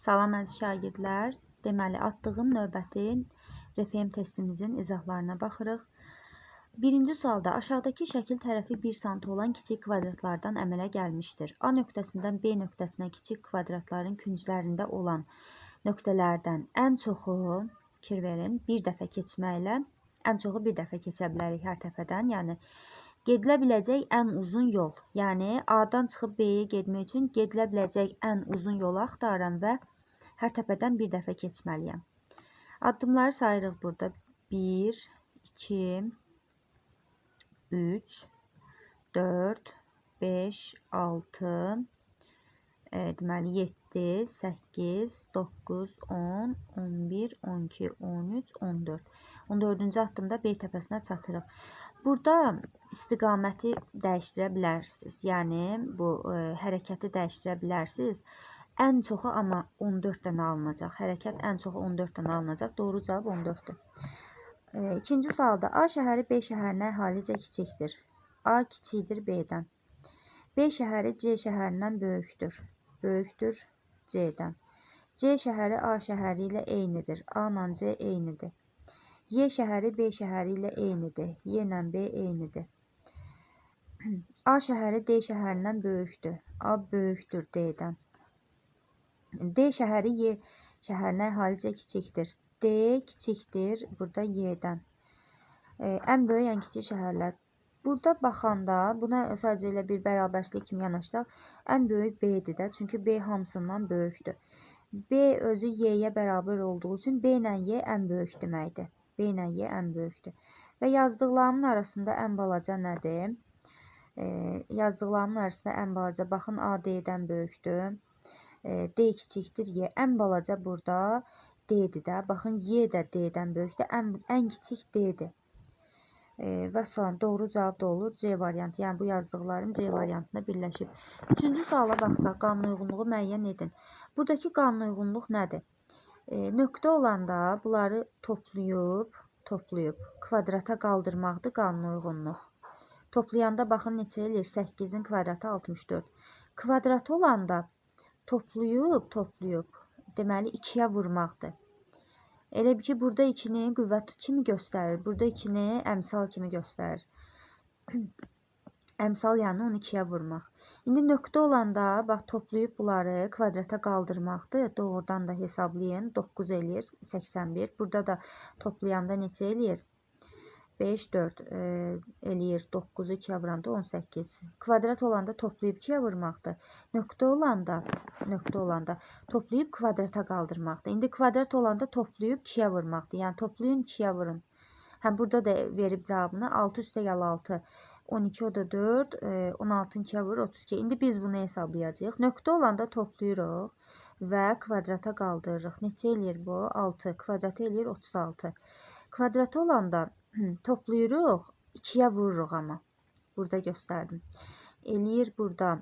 Salam əziz şagirdlər. Deməli, atdığım növbəti RFM testimizin izahlarına baxırıq. Birinci sualda aşağıdakı şəkil tərəfi 1 sm olan kiçik kvadratlardan əmələ gəlmişdir. A nöqtəsindən B nöqtəsinə kiçik kvadratların künclərində olan nöqtələrdən ən çoxu, fikir verin, bir dəfə keçməklə, ən çoxu bir dəfə keçə bilərik hər təpədən. Yəni, gedilə biləcək ən uzun yol. Yəni, A-dan çıxıb B-yə getmək üçün gedilə biləcək ən uzun yolu axtarıram və hər təpədən bir dəfə keçməliyəm. Addımları sayırıq burada. 1, 2, 3, 4, 5, 6, deməli 7, 8, 9, 10, 11, 12, 13, 14. 14-cü addımda B təpəsinə çatırıq. Burada istiqaməti dəyişdirə bilərsiniz. Yəni, bu hərəkəti dəyişdirə bilərsiniz. Ən çoxu amma 14 dənə alınacaq. Hərəkət ən çoxu 14 dənə alınacaq. Doğru cavab 14-dür. İkinci sualda A şəhəri B şəhərinə əhalicə kiçikdir. A kiçikdir B-dən. B şəhəri C şəhərindən böyükdür. Böyükdür C-dən. C şəhəri A şəhəri ilə eynidir. A ilə C eynidir. Y şəhəri B şəhəri ilə eynidir. Y ilə B eynidir. A şəhəri D şəhərindən böyükdür. A böyükdür D-dən. D şəhəri Y şəhərinə əhalicə kiçikdir. D kiçikdir burada Y-dən. Ən böyük, ən kiçik şəhərlər. Burada baxanda, buna sadəcə elə bir bərabərlik kimi yanaşsaq, ən böyük B-dir də. Çünki B hamısından böyükdür. B özü Y-yə bərabər olduğu üçün B ilə Y ən böyük deməkdir. B ilə Y ən böyükdür. Və yazdıqlarımın arasında ən balaca nədir? Yazdıqlarımın arasında ən balaca, baxın, A D-dən böyükdür. D kiçikdir Y. Ən balaca burada D-dir də. Baxın, Y də D-dən böyükdür. Ən kiçik D-dir. Və salam, doğru cavab da olur C variantı. Yəni, bu yazdıqlarım C variantında birləşib. Üçüncü suala baxsaq, qanun uyğunluğu müəyyən edin. Buradakı qanun uyğunluq nədir? Nöqtə olanda bunları toplayıb kvadrata qaldırmaqdır qanun uyğunluq. Toplayanda baxın neçə eləyir? 8-in kvadratı 64. Kvadratı olanda toplayıb, deməli 2-yə vurmaqdır. Elə bir ki, burada 2-ni qüvvət kimi göstərir. Burada 2-ni əmsal kimi göstərir. Əmsal yəni 12-yə vurmaq. İndi nöqtə olanda, bax, toplayıb bunları kvadrata qaldırmaqdır. Doğrudan da hesablayın. 9 eləyir, 81. Burada da toplayanda neçə eləyir? 5, 4 eləyir. 9-u 2-yə vuranda 18. Kvadrat olanda toplayıb 2-yə vurmaqdır. Nöqtə olanda toplayıb kvadrata qaldırmaqdır. İndi kvadrat olanda toplayıb 2-yə vurmaqdır. Yəni, toplayın 2-yə vurun. Burada da verib cavabını 6 + 6. 12, o da 4. 16-ın 2-yə vurur, 32. İndi biz bunu hesablayacağıq. Nöqtə olanda toplayırıq və kvadrata qaldırırıq. Neçə eləyir bu? 6. Kvadratı eləyir 36. Kvadratı olanda toplayırıq, 2-yə vururuq amma. Burada göstərdim. Eləyir burada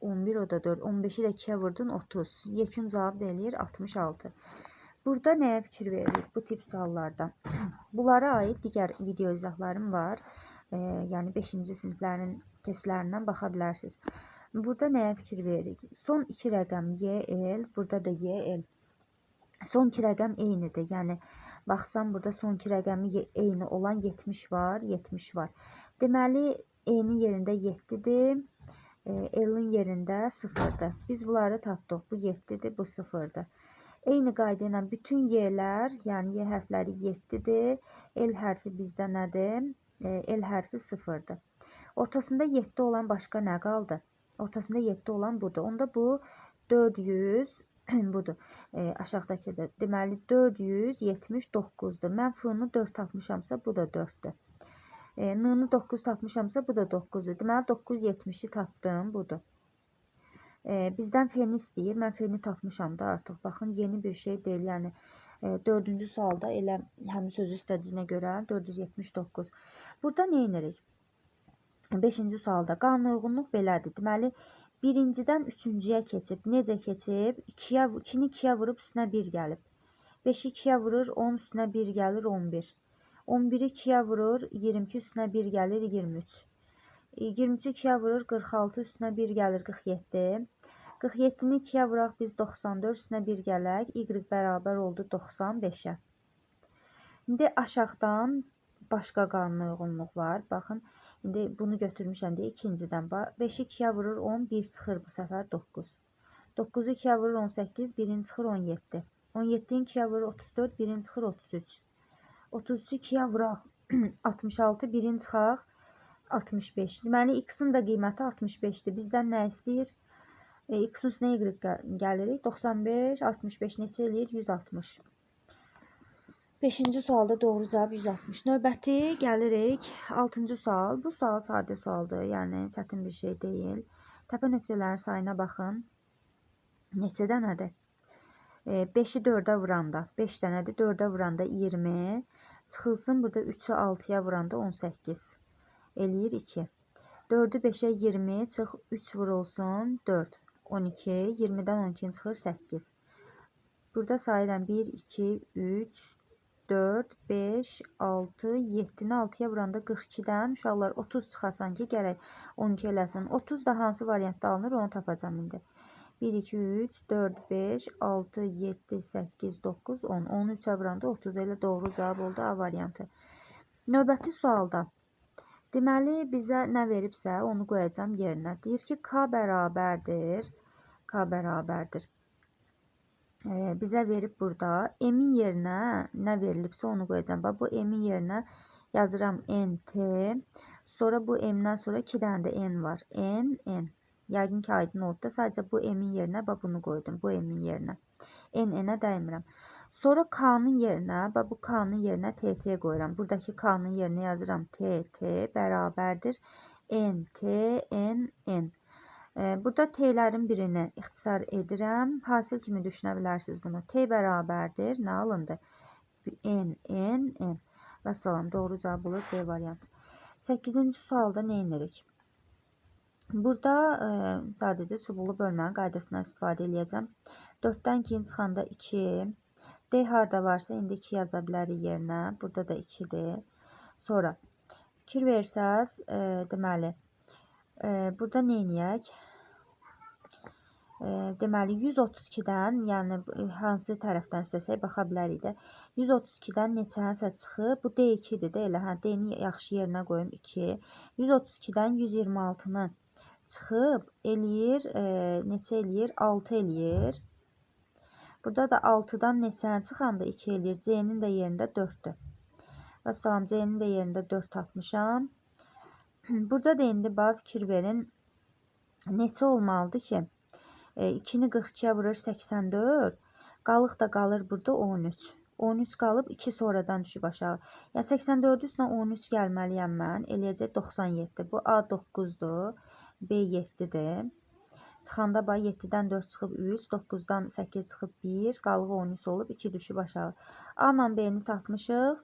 11, o da 4. 15-i də 2-yə vurdun, 30. Yekun cavab da eləyir 66. Burada nəyə fikir veririk bu tip suallarda? Bunlara aid digər video izahlarım var. Yəni 5-ci siniflərin testlərindən baxa bilərsiniz. Burada nəyə fikir veririk? Son 2 rəqəm YL, burada da YL. Son 2 rəqəm eynidir. Yəni, baxsam, burada son 2 rəqəmi eyni olan 70 var, 70 var. Deməli, E-nin yerində 7-dir, L-in yerində 0-dır. Biz bunları tapdıq. Bu 7-dir, bu 0-dır. Eyni qayda ilə bütün Y-lər, yəni Y hərfləri 7-dir. L hərfi bizdə nədir? L hərfi 0-dır. Ortasında 7 olan başqa nə qaldı? Ortasında 7 olan budur. Onda bu 400 budur. Aşağıdakıdır. Deməli, 479-dur. Mən F-nı 4 tapmışamsa, bu da 4-dür. N-nı 9 tapmışamsa, bu da 9-dur. Deməli, 970-i tapdım, budur. Bizdən F-ni istəyir. Mən F-ni tapmışam da artıq. Baxın, yeni bir şey deyil. Yəni, 4-cü sualda elə həmin sözü istədiyinə görə 479. Burada nə edirik? 5-ci sualda qanun uyğunluq belədir. Deməli, birincidən 3-cüyə keçib. Necə keçib? 2-ni 2-yə vurub üstünə 1 gəlib. 5-i 2-yə vurur, 10 üstünə 1 gəlir, 11. 11-i 2-yə vurur, 22 üstünə 1 gəlir, 23. 23-ü 2-yə vurur, 46 üstünə 1 gəlir, 47. 47-ni 2-yə vuraq biz 94 üstünə 1 gələk. Y bərabər oldu 95-ə. İndi aşağıdan başqa qanuna uyğunluq var. Baxın, indi bunu götürmüşəm deyə ikincidən. 5-i 2-yə vurur 10, 1 çıxır bu səfər 9. 9-u 2-yə vurur 18, 1-in çıxır 17. 17-ni 2-yə vurur 34, 1-in çıxır 33. 33-ü 2-yə vuraq 66, 1-in çıxaq 65. Deməli, x-in də qiyməti 65-dir. Bizdən nə istəyir? X-in üstünə y gəlirik. 95, 65 neçə eləyir? 160. 5-ci sualda doğru cavab 160. Növbəti gəlirik 6-cı sual. Bu sual sadə sualdır. Yəni, çətin bir şey deyil. Təpə nöqtələrin sayına baxın. Neçə dənədir? 5-i 4-ə vuranda 5 dənədir. 4-ə vuranda 20. Çıxılsın. Burada 3-ü 6-ya vuranda 18. Eləyir 2. 4-ü 5-ə 20. Çıx 3 vurulsun. 4. 12. 20-dən 12-ni çıxır 8. Burada sayıram 1, 2, 3, 4, 5, 6, 7-ni 6-ya vuranda 42-dən uşaqlar 30 çıxasan ki, gərək 12 eləsin. 30 da hansı variantda alınır, onu tapacam indi. 1, 2, 3, 4, 5, 6, 7, 8, 9, 10. 10-u 3-ə vuranda 30 elə doğru cavab oldu A variantı. Növbəti sualda deməli, bizə nə veribsə, onu qoyacam yerinə. Deyir ki, K bərabərdir. K bərabərdir. Bizə verib burada M-in yerinə nə verilibsə onu qoyacam. Bu M-in yerinə yazıram NT. Sonra bu M-dən sonra 2 dənə də N var. N. Yəqin ki, aydın oldu da. Sadəcə bu M-in yerinə bunu qoydum. Bu M-in yerinə. N-ə dəymirəm. Sonra K-nın yerinə, bu K-nın yerinə TT qoyuram. Buradakı K-nın yerinə yazıram TT bərabərdir. NT, N. Burada T-lərin birini ixtisar edirəm. Hasil kimi düşünə bilərsiniz bunu. T bərabərdir. Nə alındı? N. Və salam. Doğru cavab olur B variantı. 8-ci sualda nə edirik? Burada sadəcə çubuqlu bölmənin qaydasından istifadə edəcəm. 4-dən 2-ni çıxanda 2. D harada varsa indi 2 yaza bilərik yerinə. Burada da 2-dir. Sonra fikir versəz, deməli, burada nə edək? Deməli, 132-dən, yəni hansı tərəfdən istəsək baxa bilərik də. 132-dən neçənsə çıxıb, bu D2-dir də elə. D-ni yaxşı yerinə qoyum 2. 132-dən 126-nı çıxıb, eləyir, neçə eləyir? 6 eləyir. Burada da 6-dan neçəni çıxanda 2 eləyir. C-nin də yerində 4-dür. Və salam, C-nin də yerində 4 tapmışam. Burada da indi fikir verin, neçə olmalıdır ki? 2-ni 42-yə vurur 84. Qalıq da qalır burada 13. 13 qalıb 2 sonradan düşüb aşağı. Yəni 84 üstünə 13 gəlməliyəm mən. Eləyəcək 97. Bu A9-dur. B7-dir. Çıxanda 7-dən 4 çıxıb 3. 9-dan 8 çıxıb 1. Qalıq 13 olub 2 düşüb aşağı. A ilə B-ni tapmışıq.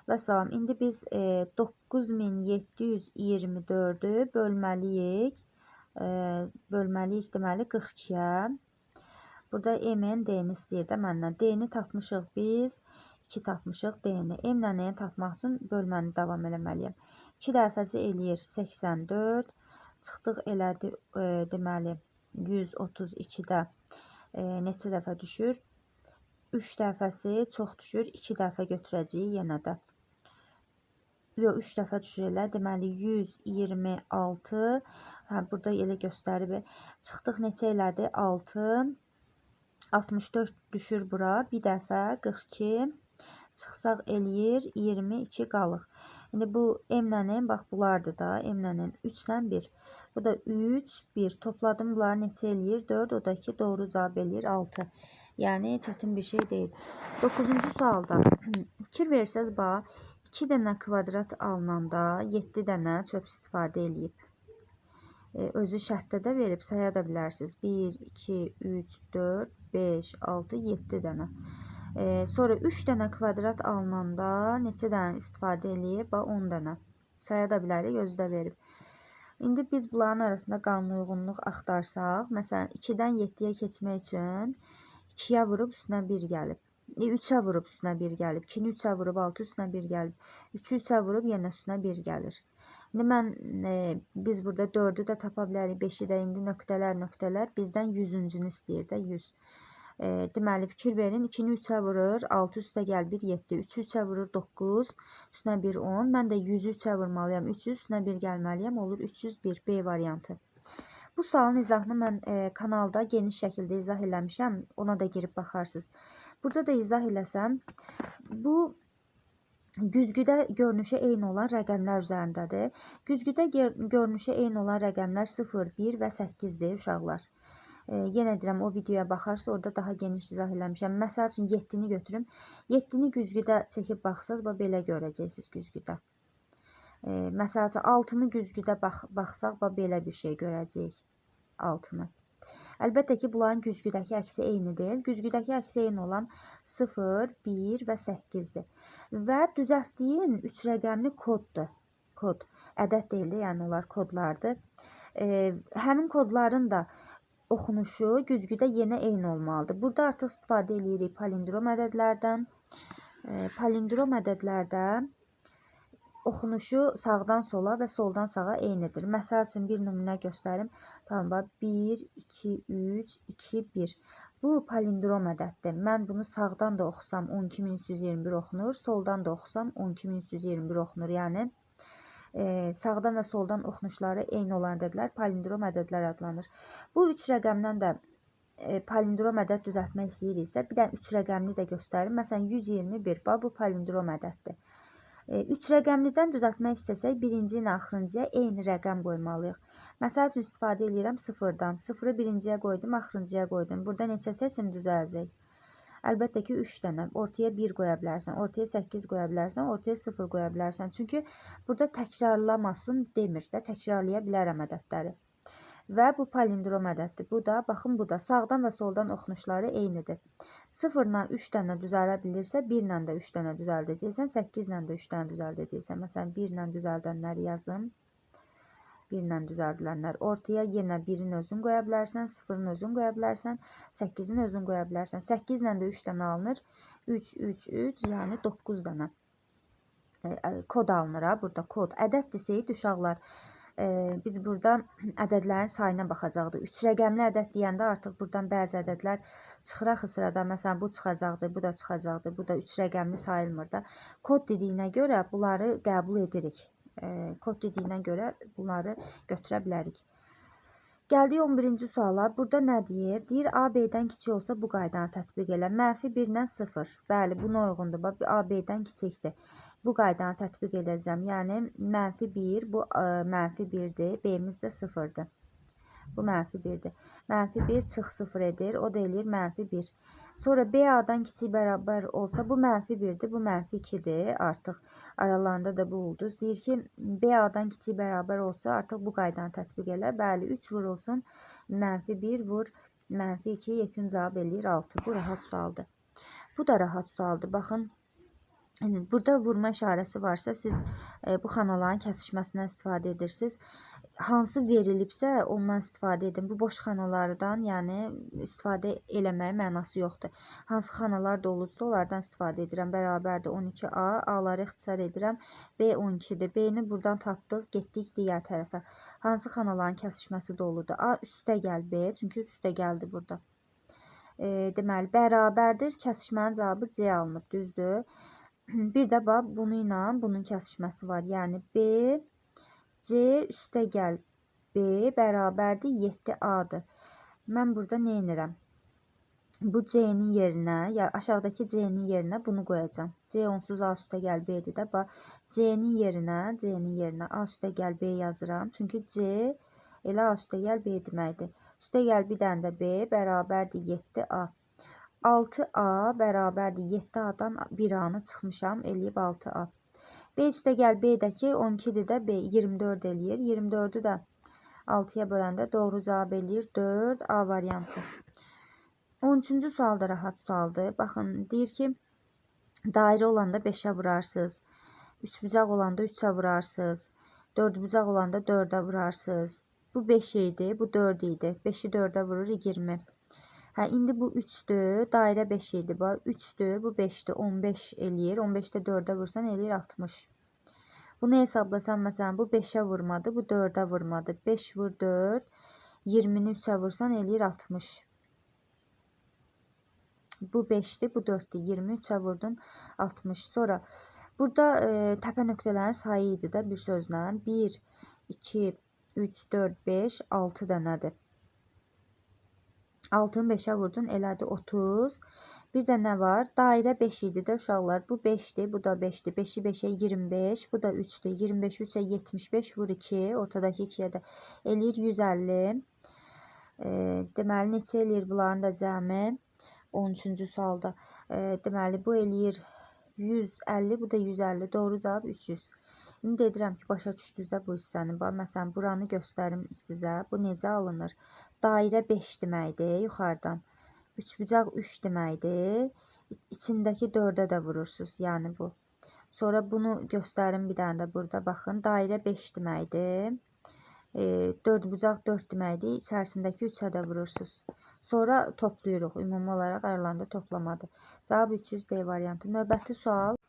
Və salam. İndi biz 9724-ü bölməliyik. Bölməliyik deməli 42-yə. Burada M-in D-ni istəyir də məndən. D-ni tapmışıq biz. 2 tapmışıq D-ni. M-lə N-i tapmaq üçün bölməni davam eləməliyəm. 2 dəfəsi eləyir 84. Çıxdıq elədi deməli 132-də neçə dəfə düşür? 3 dəfəsi çox düşür. 2 dəfə götürəcəyik yenə də. Yox, 3 dəfə düşür elə. Deməli 126. Burada elə göstərib. Çıxdıq neçə elədi? 6. 64 düşür bura. Bir dəfə 42. Çıxsaq eləyir 22 qalıq. İndi bu M-lə bax bunlardır da. M-lə 3-lə 1. Bu da 3, 1. Topladım bunları neçə eləyir? 4. O da 2. Doğru cavab eləyir 6. Yəni çətin bir şey deyil. 9-cu sualda fikir versəz bax. 2 dənə kvadrat alınanda 7 dənə çöp istifadə eləyib. Özü şərtdə də verib, saya da bilərsiniz. 1, 2, 3, 4, 5, 6, 7 dənə. Sonra 3 dənə kvadrat alınanda neçə dənə istifadə eləyib? 10 dənə. Saya da bilərik, özü də verib. İndi biz bunların arasında qanun uyğunluq axtarsaq, məsələn 2-dən 7-yə keçmək üçün 2-yə vurub üstünə 1 gəlib. 3-ə vurub üstünə 1 gəlib. 2-ni 3-ə vurub 6 üstünə 1 gəlib. 3-ü 3-ə vurub yenə üstünə 1 gəlir. İndi biz burada 4'ü də tapa bilərik. 5'i də indi nöqtələr bizdən 100-cünü istəyir də 100. Deməli fikir verin. 2-ni 3-ə vurur. 6 üstə gəl 1 7. 3-ü 3-ə vurur 9. Üstünə 1 10. Mən də 100-ü 3-ə vurmalıyam. 300 üstünə 1 gəlməliyəm. Olur 301 B variantı. Bu sualın izahını mən kanalda geniş şəkildə izah eləmişəm. Ona da girib baxarsınız. Burada da izah eləsəm, bu güzgüdə görünüşə eyni olan rəqəmlər üzərindədir. Güzgüdə görünüşə eyni olan rəqəmlər 0, 1 və 8-dir uşaqlar. Yenə deyirəm, o videoya baxarsınız, orada daha geniş izah eləmişəm. Məsəl üçün 7-ni götürüm. 7-ni güzgüdə çəkib baxsaz, belə görəcəksiniz güzgüdə. Məsəl üçün 6-nı güzgüdə baxsaq, belə bir şey görəcəyik 6-nı. Əlbəttə ki, bunların güzgüdəki əksi eyni deyil. Güzgüdəki əksi eyni olan 0, 1 və 8-dir. Və düzəltdiyin 3 rəqəmli koddur. Kod. Ədəd deyildi, yəni onlar kodlardır. Həmin kodların da oxunuşu güzgüdə yenə eyni olmalıdır. Burada artıq istifadə edirik palindrom ədədlərdən. Palindrom ədədlərdə oxunuşu sağdan sola və soldan sağa eynidir. Məsəl üçün bir nümunə göstərim. Tamam, 1, 2, 3, 2, 1. Bu palindrom ədəddir. Mən bunu sağdan da oxusam 12321 oxunur, soldan da oxusam 12321 oxunur. Yəni sağdan və soldan oxunuşları eyni olan ədədlər palindrom ədədlər adlanır. Bu 3 rəqəmdən də palindrom ədəd düzəltmək istəyiriksə, bir də 3 rəqəmli də göstərim. Məsələn 121, bu palindrom ədəddir. 3 rəqəmlidən düzəltmək istəsək, birinci ilə axırıncıya eyni rəqəm qoymalıyıq. Məsəl üçün istifadə edirəm 0-dan. 0-ı birinciyə qoydum, axırıncıya qoydum. Burada neçə seçim düzələcək? Əlbəttə ki, 3 dənə. Ortaya 1 qoya bilərsən, ortaya 8 qoya bilərsən, ortaya 0 qoya bilərsən. Çünki burada təkrarlamasın demir də, təkrarlaya bilərəm ədədləri. Və bu palindrom ədəddir. Bu da, baxın, bu da sağdan və soldan oxunuşları eynidir. 0 ilə 3 dənə düzələ bilirsə, 1 ilə də 3 dənə düzəldəcəksən, 8 ilə də 3 dənə düzəldəcəksən. Məsələn, 1 ilə düzəldənləri yazım. 1 ilə düzəldilənlər. Ortaya yenə 1-in özünü qoya bilərsən, 0-ın özünü qoya bilərsən, 8-in özünü qoya bilərsən. 8 ilə də 3 dənə alınır. 3, 3, 3, yəni 9 dənə kod alınır. Burada kod. Ədəd desəyid, uşaqlar, biz burada ədədlərin sayına baxacaqdır. 3 rəqəmli ədəd deyəndə artıq buradan bəzi ədədlər çıxır axı sırada. Məsələn, bu çıxacaqdır, bu da çıxacaqdır, bu da 3 rəqəmli sayılmır da. Kod dediyinə görə bunları qəbul edirik. Kod dediyinə görə bunları götürə bilərik. Gəldik 11-ci suala. Burada nə deyir? Deyir, A, B-dən kiçik olsa bu qaydanı tətbiq elə. -1 ilə 0. Bəli, buna uyğundur. A, B-dən kiçikdir. Bu qaydanı tətbiq edəcəm. Yəni, -1, bu -1-dir. B-miz də 0-dır. Bu -1-dir. -1 çıx 0 edir. O da eləyir -1. Sonra B, A-dan kiçik bərabər olsa, bu -1-dir, bu -2-dir. Artıq aralarında da bu ulduz. Deyir ki, B, A-dan kiçik bərabər olsa, artıq bu qaydanı tətbiq elə. Bəli, 3 vurulsun, -1 vur, -2, yekun cavab eləyir 6. Bu rahat sualdır. Bu da rahat sualdır. Baxın, burada vurma işarəsi varsa, siz bu xanaların kəsişməsindən istifadə edirsiniz. Hansı verilibsə, ondan istifadə edin. Bu boş xanalardan, yəni istifadə eləməyə mənası yoxdur. Hansı xanalar doludsa, onlardan istifadə edirəm. Bərabərdir 12A, A-ları ixtisar edirəm. B 12-dir. B-ni buradan tapdıq, getdik digər tərəfə. Hansı xanaların kəsişməsi doludur? A üstə gəl B, çünki üstə gəldi burada. Deməli, bərabərdir. Kəsişmənin cavabı C alınıb, düzdür. Bir də bax, bunu ilə bunun kəsişməsi var. Yəni B, C üstə gəl B bərabərdir 7A-dır. Mən burada nə edirəm? Bu C-nin yerinə, ya aşağıdakı C-nin yerinə bunu qoyacağım. C onsuz A üstə gəl B-dir də. Bax, C-nin yerinə A üstə gəl B yazıram. Çünki C elə A üstə gəl B deməkdir. Üstə gəl bir dənə də B bərabərdir 7A. 6A bərabərdir 7A-dan 1A-nı çıxmışam, eləyib 6A. B üstə gəl B-dəki 12-dir də B 24 eləyir. 24-ü də 6-ya böləndə doğru cavab eləyir 4 A variantı. 13-cü sual da rahat sualdır. Baxın, deyir ki, dairə olanda 5-ə vurarsınız. 3-bucaq olanda 3-ə vurarsınız. 4-bucaq olanda 4-ə vurarsınız. Bu 5 idi, bu 4 idi. 5-i 4-ə vurur 20. İndi bu 3-dür, dairə 5 idi. 3-dür, bu 5-dir, 15 eləyir. 15-də 4-ə vursan eləyir 60. Bunu hesablasan məsələn bu 5-ə vurmadı, bu 4-ə vurmadı. 5 vur 4, 20-ni 3-ə vursan eləyir 60. Bu 5'ti, bu 4'tü. 23'e vurdun 60. Sonra burada təpə nöqtələrin sayı idi da bir sözlə. 1, 2, 3, 4, 5, 6 dənədir. 6'nı 5'e vurdun elədi 30. Bir də nə var? Dairə 5 idi də uşaqlar. Bu 5'ti, bu da 5'ti. 5'i 5'e 25, bu da 3'tü. 25 3'e 75 vur 2. Ortadakı 2'yə də eləyir 150. Deməli neçə eləyir bunların da cəmi? 13-cü sualda. Deməli bu eləyir 150, bu da 150. Doğru cavab 300. İndi edirəm ki, başa düşdünüzsə bu hissəni. Məsələn, buranı göstərim sizə. Bu necə alınır? Dairə 5 deməkdir yuxarıdan. Üçbucaq 3 deməkdir. İçindəki 4'ə də vurursunuz. Yəni bu. Sonra bunu göstərim bir dənə də burada. Baxın, dairə 5 deməkdir. 4 bucaq 4 deməkdir. İçərisindəki 3'ə də vurursunuz. Sonra toplayırıq. Ümumi olaraq aralarında toplamadır. Cavab 300 D variantı. Növbəti sual.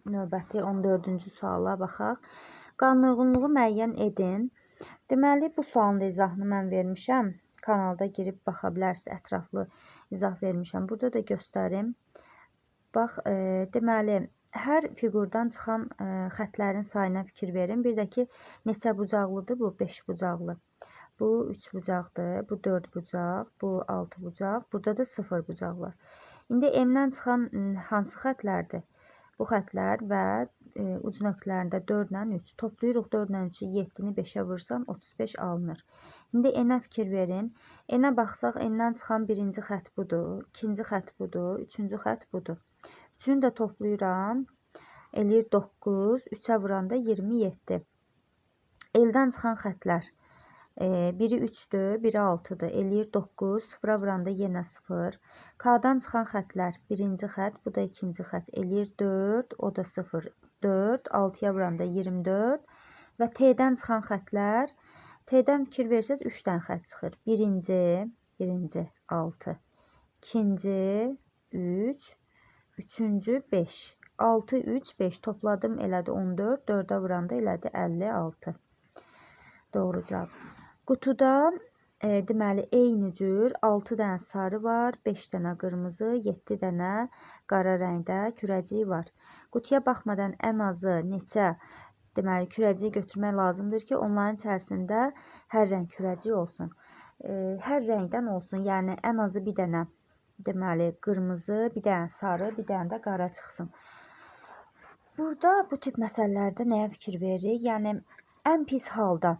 Növbəti 14-cü suala baxaq. Qanunauyğunluğu müəyyən edin. Deməli, bu sualın da izahını mən vermişəm. Kanalda girib baxa bilərsiniz. Ətraflı izah vermişəm. Burada da göstərim. Bax, deməli, hər fiqurdan çıxan xətlərin sayına fikir verin. Bir də ki, neçə bucaqlıdır bu? 5 bucaqlı. Bu 3 bucaqdır. Bu 4 bucaq. Bu 6 bucaq. Burada da 0 bucaq var. İndi M-dən çıxan hansı xətlərdir? Bu xətlər və uc nöqtələrində 4 ilə 3. Toplayırıq 4 ilə 3-ü, 7-ni 5-ə vursan 35 alınır. İndi N-ə fikir verin. N-ə baxsaq, N-dən çıxan birinci xət budur, ikinci xət budur, üçüncü xət budur. Üçünü də toplayıram. Eləyir 9, 3-ə vuranda 27. L-dən çıxan xətlər. Biri 3'dür, biri 6'dır. Eləyir 9, 0'a vuranda yenə 0. K-dan çıxan xətlər. Birinci xət, bu da ikinci xət. Eləyir 4, o da 0. 4, 6'ya vuranda 24. Və T-dən çıxan xətlər. T-dən fikir versəz 3 dən xət çıxır. Birinci 6. İkinci 3. Üçüncü 5. 6, 3, 5. Topladım elədi 14. 4'ə vuranda elədi 56. Doğru cavab. Qutuda deməli eyni cür 6 dənə sarı var, 5 dənə qırmızı, 7 dənə qara rəngdə kürəcik var. Qutuya baxmadan ən azı neçə deməli kürəcik götürmək lazımdır ki, onların içərisində hər rəng kürəcik olsun. Hər rəngdən olsun, yəni ən azı bir dənə deməli qırmızı, bir dənə sarı, bir dənə də qara çıxsın. Burada bu tip məsələlərdə nəyə fikir veririk? Yəni ən pis halda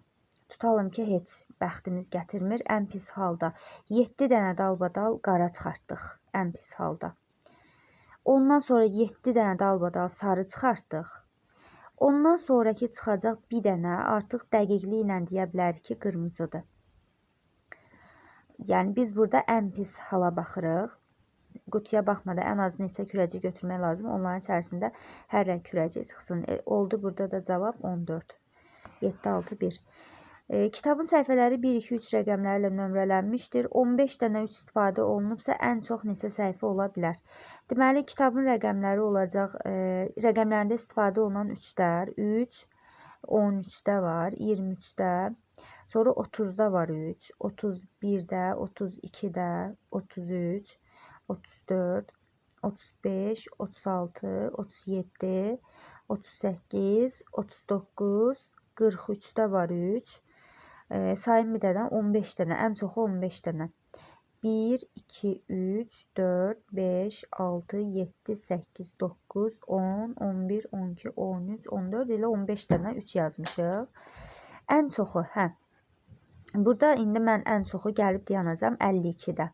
tutalım ki, heç bəxtimiz gətirmir. Ən pis halda 7 dənə dalbadal qara çıxartdıq. Ən pis halda. Ondan sonra 7 dənə dalbadal sarı çıxartdıq. Ondan sonraki çıxacaq bir dənə artıq dəqiqliklə deyə bilərik ki, qırmızıdır. Yəni biz burada ən pis hala baxırıq. Qutuya baxmadan ən az neçə kürəcik götürmək lazım. Onların içərisində hər rəng kürəcik çıxsın. Oldu burada da cavab 14. 7, 6, 1. Kitabın səhifələri 1, 2, 3 rəqəmləri ilə nömrələnmişdir. 15 dənə 3 istifadə olunubsa ən çox neçə səhifə ola bilər? Deməli, kitabın rəqəmləri olacaq, rəqəmlərində istifadə olunan 3'lər. 3, 13'də var, 23'də, sonra 30'da var 3, 31'də, 32'də, 33, 34, 35, 36, 37, 38, 39, 43'də var 3. Sayın bir dənə 15 dənə, ən çoxu 15 dənə. 1, 2, 3, 4, 5, 6, 7, 8, 9, 10, 11, 12, 13, 14 ilə 15 dənə 3 yazmışıq. Ən çoxu, burada indi mən ən çoxu gəlib dayanacam 52'də.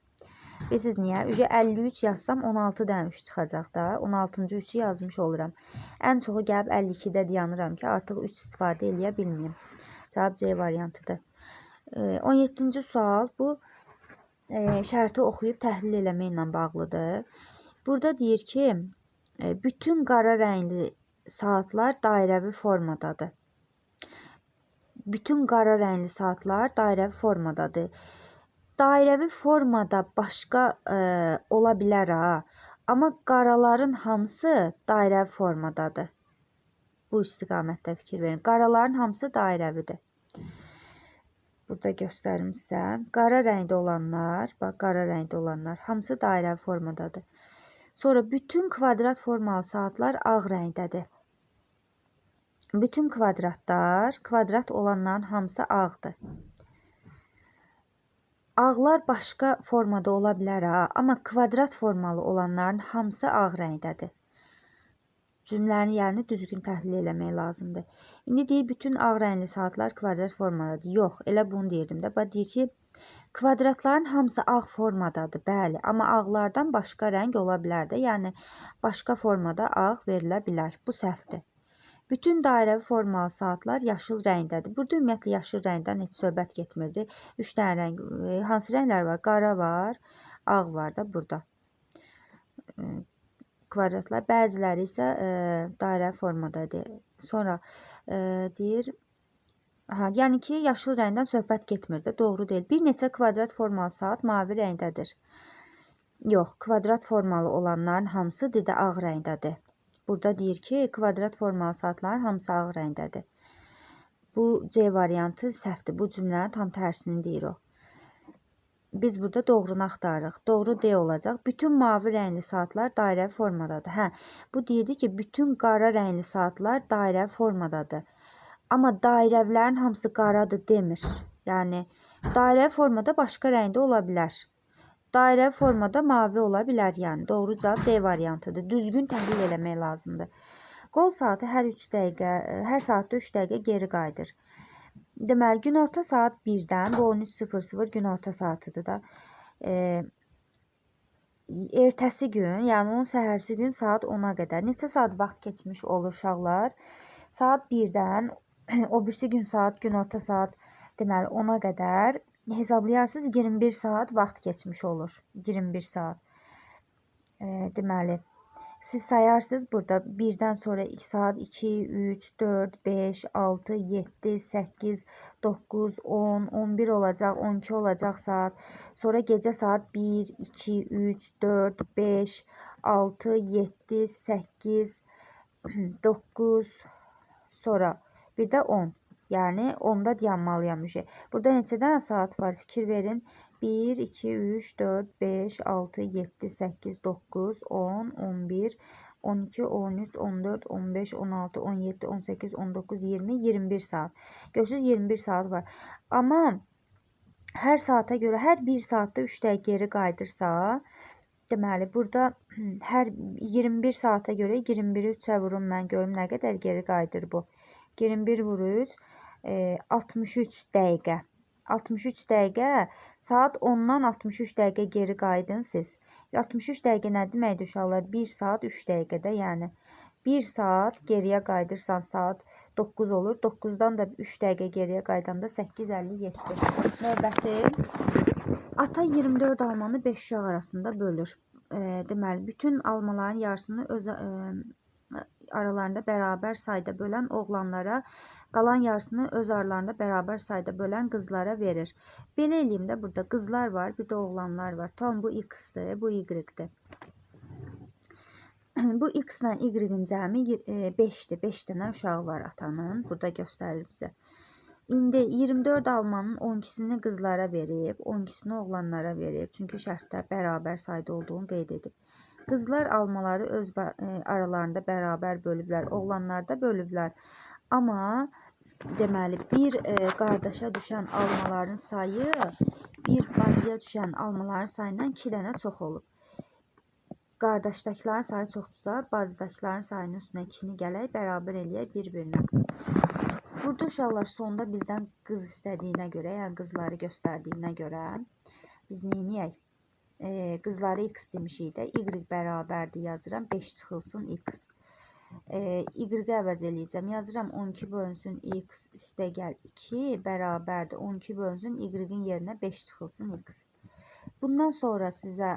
Bilirsiniz niyə? 53 yazsam 16 dənə 3 çıxacaq da. 16-cı 3'ü yazmış oluram. Ən çoxu gəlib 52'də dayanıram ki, artıq 3 istifadə eləyə bilməyim. Cavab C variantıdır. 17-ci sual bu şərti oxuyub təhlil eləməklə bağlıdır. Burada deyir ki, bütün qara rəngli saatlar dairəvi formadadır. Bütün qara rəngli saatlar dairəvi formadadır. Dairəvi formada başqa ola bilər ha, amma qaraların hamısı dairəvi formadadır. Bu istiqamətdə fikir verin. Qaraların hamısı dairəvidir. Burada göstərim sizə. Qara rəngdə olanlar, bax qara rəngdə olanlar hamısı dairəvi formadadır. Sonra bütün kvadrat formalı saatlar ağ rəngdədir. Bütün kvadratlar, kvadrat olanların hamısı ağdır. Ağlar başqa formada ola bilər, amma kvadrat formalı olanların hamısı ağ rəngdədir. Cümləni yəni düzgün təhlil eləmək lazımdır. İndi deyir, bütün ağ rəngli saatlar kvadrat formadadır. Yox, elə bunu deyirdim də. Bax, deyir ki, kvadratların hamısı ağ formadadır, bəli. Amma ağlardan başqa rəng ola bilər də. Yəni, başqa formada ağ verilə bilər. Bu səhvdir. Bütün dairəvi formalı saatlar yaşıl rəngdədir. Burada ümumiyyətlə yaşıl rəngdən heç söhbət getmirdi. 3 dənə rəng. Hansı rənglər var? Qara var, ağ var da burada. Kvadratlar, bəziləri isə dairəvi formadadır. Sonra deyir, yəni ki, yaşıl rəngdən söhbət getmirdi. Doğru deyil. Bir neçə kvadrat formalı saat mavi rəngdədir. Yox, kvadrat formalı olanların hamısı də ağ rəngdədir. Burada deyir ki, kvadrat formalı saatların hamısı ağ rəngdədir. Bu C variantı səhvdir. Bu cümlənin tam tərsini deyir o. Biz burada doğrunu axtarırıq. Doğru D olacaq. Bütün mavi rəngli saatlar dairəvi formadadır. Bu deyirdi ki, bütün qara rəngli saatlar dairəvi formadadır. Amma dairəvilərin hamısı qaradır demir. Yəni, dairəvi formada başqa rəngdə ola bilər. Dairəvi formada mavi ola bilər. Yəni, doğru cavab D variantıdır. Düzgün təhlil eləmək lazımdır. Qol saatı hər saatda 3 dəqiqə geri qayıdır. Deməli, günorta saat 1-dən, bu 13:00 günorta saatıdır da. Ertəsi gün, yəni onun səhərsi gün saat 10-a qədər. Neçə saat vaxt keçmiş olur uşaqlar? Saat 1-dən, o birisi gün saat, günorta saat, deməli 10-a qədər hesablayarsınız 21 saat vaxt keçmiş olur. 21 saat. Deməli, siz sayarsınız burada 1-dən sonra 2 saat, 2, 3, 4, 5, 6, 7, 8, 9, 10, 11 olacaq, 12 olacaq saat. Sonra gecə saat 1, 2, 3, 4, 5, 6, 7, 8, 9, sonra bir də 10. Yəni 10-da dayanmalıyam. Burada neçə dənə saat var? Fikir verin. 1, 2, 3, 4, 5, 6, 7, 8, 9, 10, 11, 12, 13, 14, 15, 16, 17, 18, 19, 20, 21 saat. Görürsünüz 21 saat var. Amma hər saata görə, hər 1 saatda 3 dəqiqə geri qayıdırsa, deməli, burada hər 21 saata görə 21-i 3-ə vurum mən görüm nə qədər geri qayıdır bu. 21 vur 3, 63 dəqiqə. 63 dəqiqə, saat 10-dan 63 dəqiqə geri qayıdın siz. 63 dəqiqə nə deməkdir uşaqlar? 1 saat 3 dəqiqədə, yəni 1 saat geriyə qayıdırsan saat 9 olur. 9-dan da 3 dəqiqə geriyə qaydanda 8:57. Növbəti, ata 24 almanı 5 uşaq arasında bölür. Deməli, bütün almaların yarısını öz aralarında bərabər sayda bölən oğlanlara, qalan yarısını öz aralarında bərabər sayda bölən qızlara verir. Belə eləyim də burada qızlar var, bir də oğlanlar var. Tam bu X-dir, bu Y-dir. Bu X ilə Y-in cəmi 5-dir. 5 dənə uşağı var atanın. Burada göstərir bizə. İndi 24 almanın 12-sini qızlara verib, 12-sini oğlanlara verib. Çünki şərtdə bərabər sayda olduğunu qeyd edib. Qızlar almaları öz aralarında bərabər bölüblər, oğlanlar da bölüblər. Amma deməli, bir qardaşa düşən almaların sayı bir bacıya düşən almaların sayından 2 dənə çox olub. Qardaşdakilərin sayı çoxdursa, bacıdakilərin sayının üstünə 2-ni gələk, bərabər eləyək bir-birinə. Burada uşaqlar sonda bizdən qız istədiyinə görə, yəni qızları göstərdiyinə görə biz neyniyək? Qızları X demişik də, Y bərabərdir yazıram, 5 çıxılsın X. Y-i əvəz eləyəcəm, yazıram 12 bölünsün X üstə gəl 2 bərabərdir, 12 bölünsün Y-in yerinə 5 çıxılsın X. Bundan sonra sizə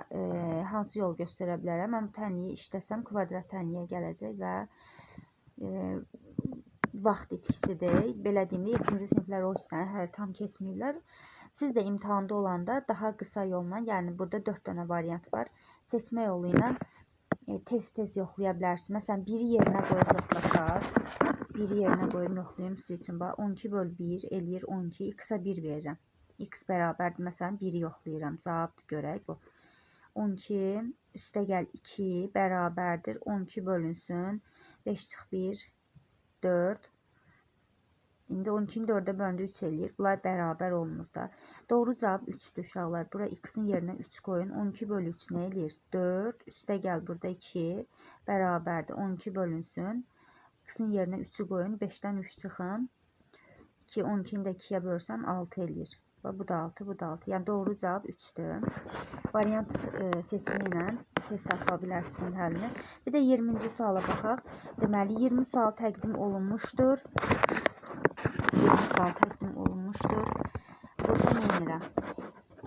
hansı yol göstərə bilərəm? Mən bu tənliyi işləsəm kvadrat tənliyə gələcək və vaxt itkisidir. Belə deyim də, 7-ci siniflər o hissəni hələ tam keçməyiblər. Siz də imtahanda olanda daha qısa yolla, yəni burada 4 dənə variant var. Seçmə yolu ilə tez-tez yoxlaya bilərsiniz. Məsələn, biri yerinə qoyub yoxlasaq, 1-i yerinə qoyum, yoxlayım sizin üçün. Bax, 12 bölü 1 eləyir 12. X-a 1 verirəm. X bərabərdir. Məsələn, 1-i yoxlayıram. Cavabdır, görək bu. 12 üstə gəl 2 bərabərdir. 12 bölünsün. 5 çıx 1, 4. İndi 12-ni 4-ə böldü 3 eləyir. Bunlar bərabər olmur da. Doğru cavab 3-dür uşaqlar. Bura x-in yerinə 3 qoyun. 12 bölü 3 nə eləyir? 4. Üstə gəl burada 2 bərabərdir. 12 bölünsün. X-in yerinə 3-ü qoyun. 5-dən 3 çıxın. 2, 12-ni də 2-yə bölsəm 6 eləyir. Bu da 6, bu da 6. Yəni doğru cavab 3-dür. Variant seçimi ilə test tapa bilərsiniz bunun həllini. Bir də 20-ci suala baxaq. Deməli 20 sual təqdim olunmuşdur. 20 sual təqdim olunmuşdur. Burada nə edirəm?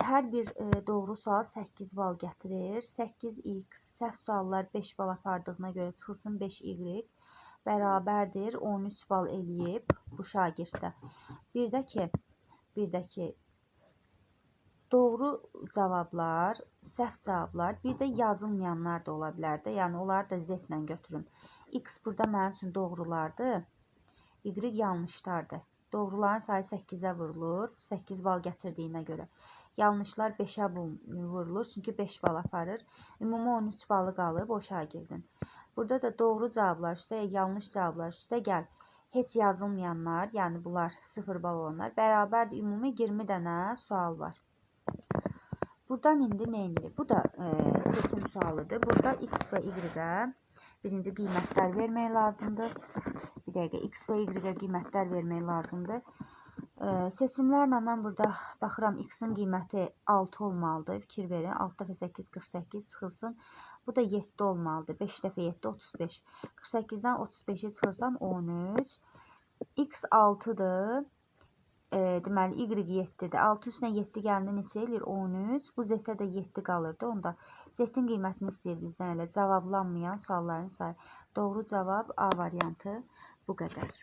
Hər bir doğru sual 8 bal gətirir. 8x səhv suallar 5 bal apardığına görə çıxılsın 5y bərabərdir 13 bal eləyib bu şagirddə. Bir də ki doğru cavablar, səhv cavablar, bir də yazılmayanlar da ola bilər də. Yəni onları da z ilə götürün. X burada mənim üçün doğrulardır. Y yanlışlardır. Doğruların sayı 8-ə vurulur. 8 bal gətirdiyinə görə. Yanlışlar 5-ə vurulur. Çünki 5 bal aparır. Ümumi 13 balı qalıb o şagirdin. Burada da doğru cavablar üstə, yanlış cavablar üstə gəl. Heç yazılmayanlar, yəni bunlar 0 bal olanlar bərabərdir. Ümumi 20 dənə sual var. Buradan indi nə edirik? Bu da seçim sualıdır. Burada x və y-ə birinci qiymətlər vermək lazımdır. Bir dəqiqə, x və y-ə qiymətlər vermək lazımdır. Seçimlərlə mən burada baxıram, x-in qiyməti 6 olmalıdır. Fikir verin, 6 dəfə 8, 48 çıxılsın. Bu da 7 olmalıdır. 5 dəfə 7, 35. 48-dən 35-i çıxırsan 13. X 6-dır. Deməli, y 7-dir. 6 üstünə 7 gəlinə neçə eləyir? 13. Bu z-ə də 7 qalırdı. Onda z-in qiymətini istəyir bizdən elə cavablanmayan sualların sayı. Doğru cavab A variantı bu qədər.